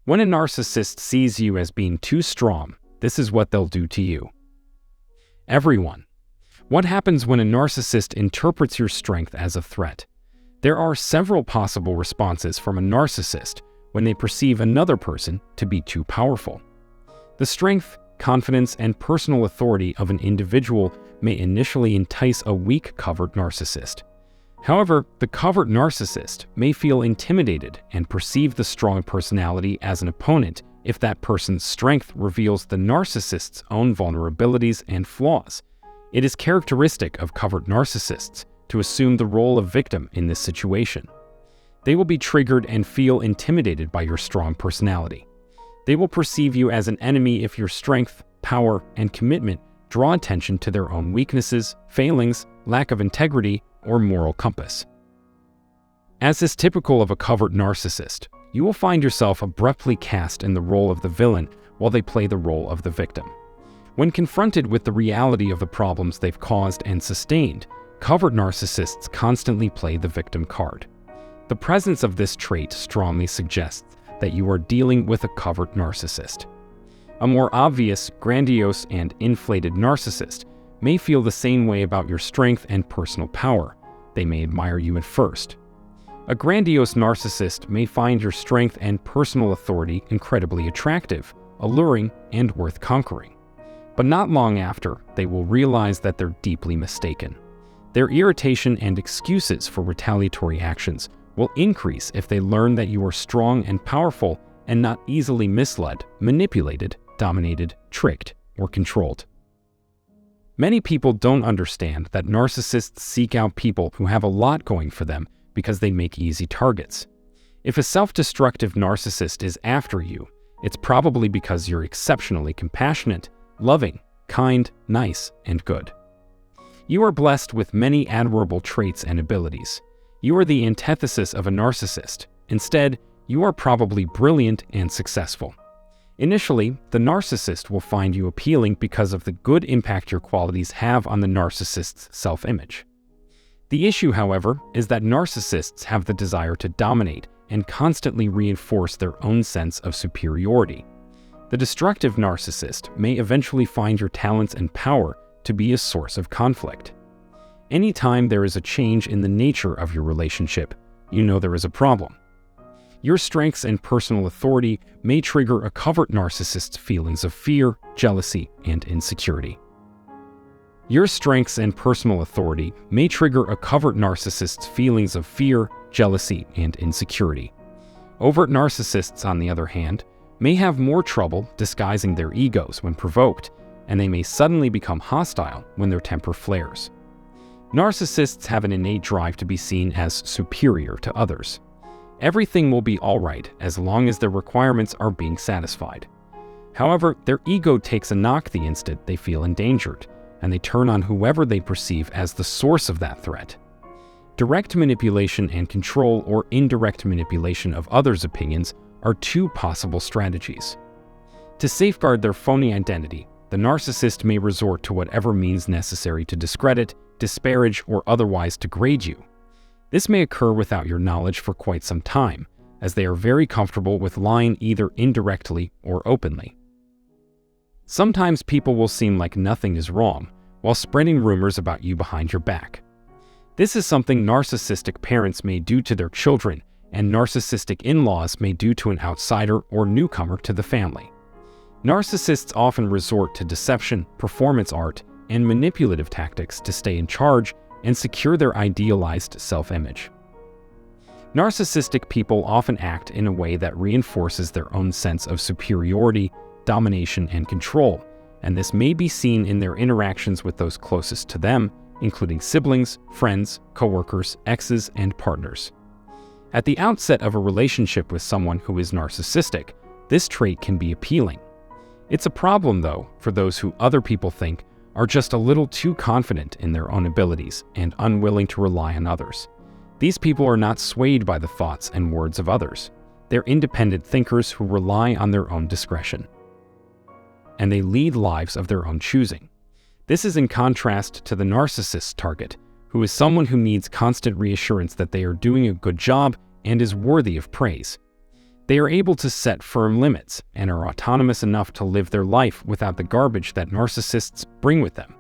When a narcissist sees you as being too strong, this is what they'll do to you. Everyone. What happens when a narcissist interprets your strength as a threat? There are several possible responses from a narcissist when they perceive another person to be too powerful. The strength, confidence, and personal authority of an individual may initially entice a weak, covert narcissist. However, the covert narcissist may feel intimidated and perceive the strong personality as an opponent if that person's strength reveals the narcissist's own vulnerabilities and flaws. It is characteristic of covert narcissists to assume the role of victim in this situation. They will be triggered and feel intimidated by your strong personality. They will perceive you as an enemy if your strength, power, and commitment draw attention to their own weaknesses, failings, lack of integrity, or moral compass. As is typical of a covert narcissist, you will find yourself abruptly cast in the role of the villain while they play the role of the victim. When confronted with the reality of the problems they've caused and sustained, covert narcissists constantly play the victim card. The presence of this trait strongly suggests that you are dealing with a covert narcissist. A more obvious, grandiose, and inflated narcissist may feel the same way about your strength and personal power. They may admire you at first. A grandiose narcissist may find your strength and personal authority incredibly attractive, alluring, and worth conquering. But not long after, they will realize that they're deeply mistaken. Their irritation and excuses for retaliatory actions will increase if they learn that you are strong and powerful and not easily misled, manipulated, dominated, tricked, or controlled. Many people don't understand that narcissists seek out people who have a lot going for them because they make easy targets. If a self-destructive narcissist is after you, it's probably because you're exceptionally compassionate, loving, kind, nice, and good. You are blessed with many admirable traits and abilities. You are the antithesis of a narcissist. Instead, you are probably brilliant and successful. Initially, the narcissist will find you appealing because of the good impact your qualities have on the narcissist's self-image. The issue, however, is that narcissists have the desire to dominate and constantly reinforce their own sense of superiority. The destructive narcissist may eventually find your talents and power to be a source of conflict. Anytime there is a change in the nature of your relationship, you know there is a problem. Your strengths and personal authority may trigger a covert narcissist's feelings of fear, jealousy, and insecurity. Your strengths and personal authority may trigger a covert narcissist's feelings of fear, jealousy, and insecurity. Overt narcissists, on the other hand, may have more trouble disguising their egos when provoked, and they may suddenly become hostile when their temper flares. Narcissists have an innate drive to be seen as superior to others. Everything will be all right as long as their requirements are being satisfied. However, their ego takes a knock the instant they feel endangered, and they turn on whoever they perceive as the source of that threat. Direct manipulation and control or indirect manipulation of others' opinions are two possible strategies. To safeguard their phony identity, the narcissist may resort to whatever means necessary to discredit, disparage, or otherwise degrade you. This may occur without your knowledge for quite some time, as they are very comfortable with lying either indirectly or openly. Sometimes people will seem like nothing is wrong, while spreading rumors about you behind your back. This is something narcissistic parents may do to their children, and narcissistic in-laws may do to an outsider or newcomer to the family. Narcissists often resort to deception, performance art, and manipulative tactics to stay in charge and secure their idealized self-image. Narcissistic people often act in a way that reinforces their own sense of superiority, domination, and control, and this may be seen in their interactions with those closest to them, including siblings, friends, coworkers, exes, and partners. At the outset of a relationship with someone who is narcissistic, this trait can be appealing. It's a problem, though, for those who other people think are just a little too confident in their own abilities and unwilling to rely on others. These people are not swayed by the thoughts and words of others. They're independent thinkers who rely on their own discretion. And they lead lives of their own choosing. This is in contrast to the narcissist's target, who is someone who needs constant reassurance that they are doing a good job and is worthy of praise. They are able to set firm limits and are autonomous enough to live their life without the garbage that narcissists bring with them.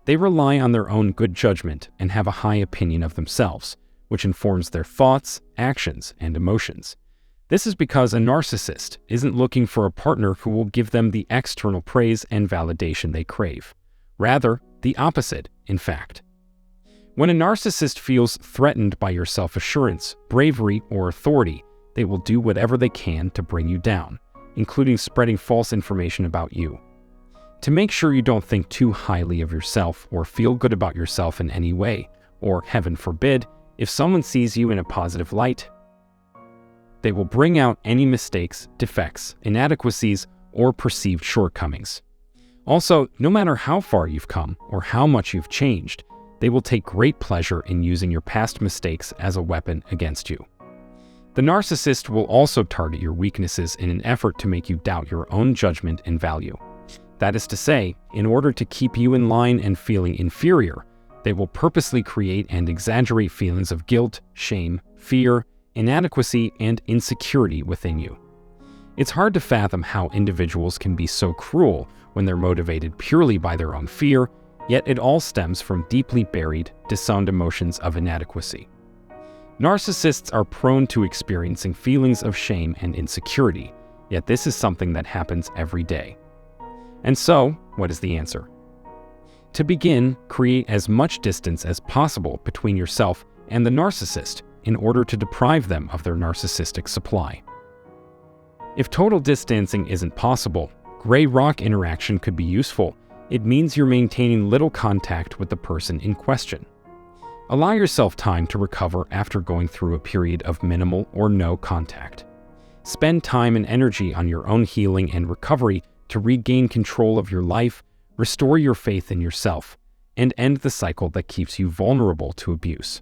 They rely on their own good judgment and have a high opinion of themselves, which informs their thoughts, actions, and emotions. This is because a narcissist isn't looking for a partner who will give them the external praise and validation they crave. Rather, the opposite, in fact. When a narcissist feels threatened by your self-assurance, bravery, or authority, they will do whatever they can to bring you down, including spreading false information about you. To make sure you don't think too highly of yourself or feel good about yourself in any way, or heaven forbid, if someone sees you in a positive light, they will bring out any mistakes, defects, inadequacies, or perceived shortcomings. Also, no matter how far you've come or how much you've changed, they will take great pleasure in using your past mistakes as a weapon against you. The narcissist will also target your weaknesses in an effort to make you doubt your own judgment and value. That is to say, in order to keep you in line and feeling inferior, they will purposely create and exaggerate feelings of guilt, shame, fear, inadequacy, and insecurity within you. It's hard to fathom how individuals can be so cruel when they're motivated purely by their own fear, yet it all stems from deeply buried, disowned emotions of inadequacy. Narcissists are prone to experiencing feelings of shame and insecurity, yet this is something that happens every day. And so, what is the answer? To begin, create as much distance as possible between yourself and the narcissist in order to deprive them of their narcissistic supply. If total distancing isn't possible, gray rock interaction could be useful. It means you're maintaining little contact with the person in question. Allow yourself time to recover after going through a period of minimal or no contact. Spend time and energy on your own healing and recovery to regain control of your life, restore your faith in yourself, and end the cycle that keeps you vulnerable to abuse.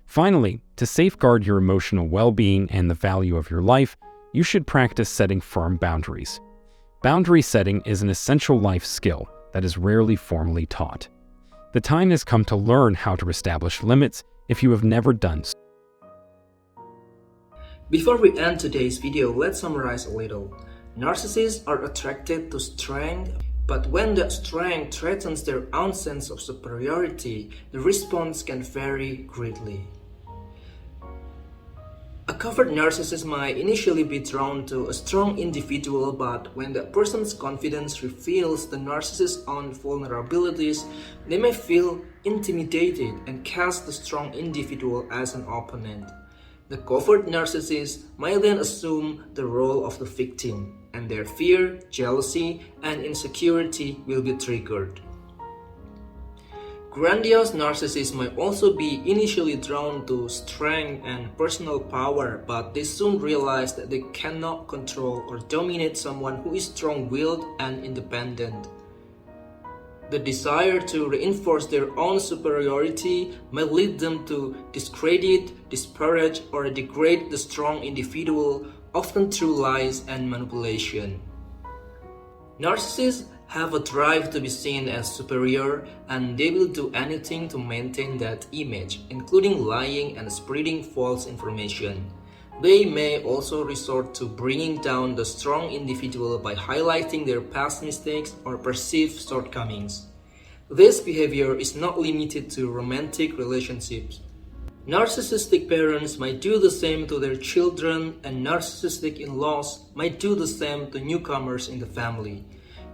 Finally, to safeguard your emotional well-being and the value of your life, you should practice setting firm boundaries. Boundary setting is an essential life skill that is rarely formally taught. The time has come to learn how to establish limits if you have never done so. Before we end today's video, let's summarize a little. Narcissists are attracted to strength, but when that strength threatens their own sense of superiority, the response can vary greatly. A covert narcissist might initially be drawn to a strong individual, but when that person's confidence reveals the narcissist's own vulnerabilities, they may feel intimidated and cast the strong individual as an opponent. The covert narcissist might then assume the role of the victim, and their fear, jealousy, and insecurity will be triggered. Grandiose narcissists might also be initially drawn to strength and personal power, but they soon realize that they cannot control or dominate someone who is strong-willed and independent. The desire to reinforce their own superiority may lead them to discredit, disparage, or degrade the strong individual, often through lies and manipulation. Narcissists have a drive to be seen as superior, and they will do anything to maintain that image, including lying and spreading false information. They may also resort to bringing down the strong individual by highlighting their past mistakes or perceived shortcomings. This behavior is not limited to romantic relationships. Narcissistic parents might do the same to their children, and narcissistic in-laws might do the same to newcomers in the family.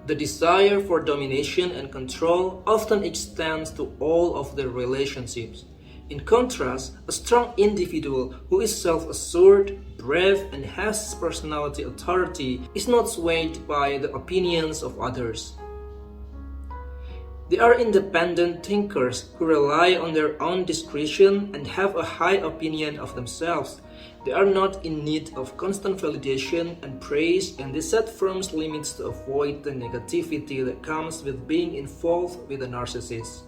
The desire for domination and control often extends to all of their relationships. In contrast, a strong individual who is self-assured, brave, and has personality authority is not swayed by the opinions of others. They are independent thinkers who rely on their own discretion and have a high opinion of themselves. They are not in need of constant validation and praise, and they set firm limits to avoid the negativity that comes with being involved with a narcissist.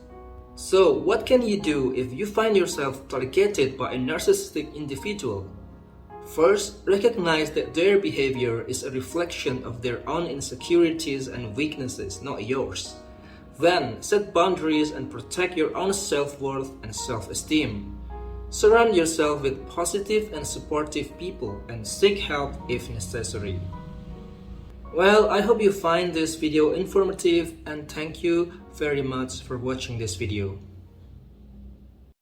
So, what can you do if you find yourself targeted by a narcissistic individual? First, recognize that their behavior is a reflection of their own insecurities and weaknesses, not yours. Then, set boundaries and protect your own self-worth and self-esteem. Surround yourself with positive and supportive people and seek help if necessary. Well, I hope you find this video informative and thank you very much for watching this video.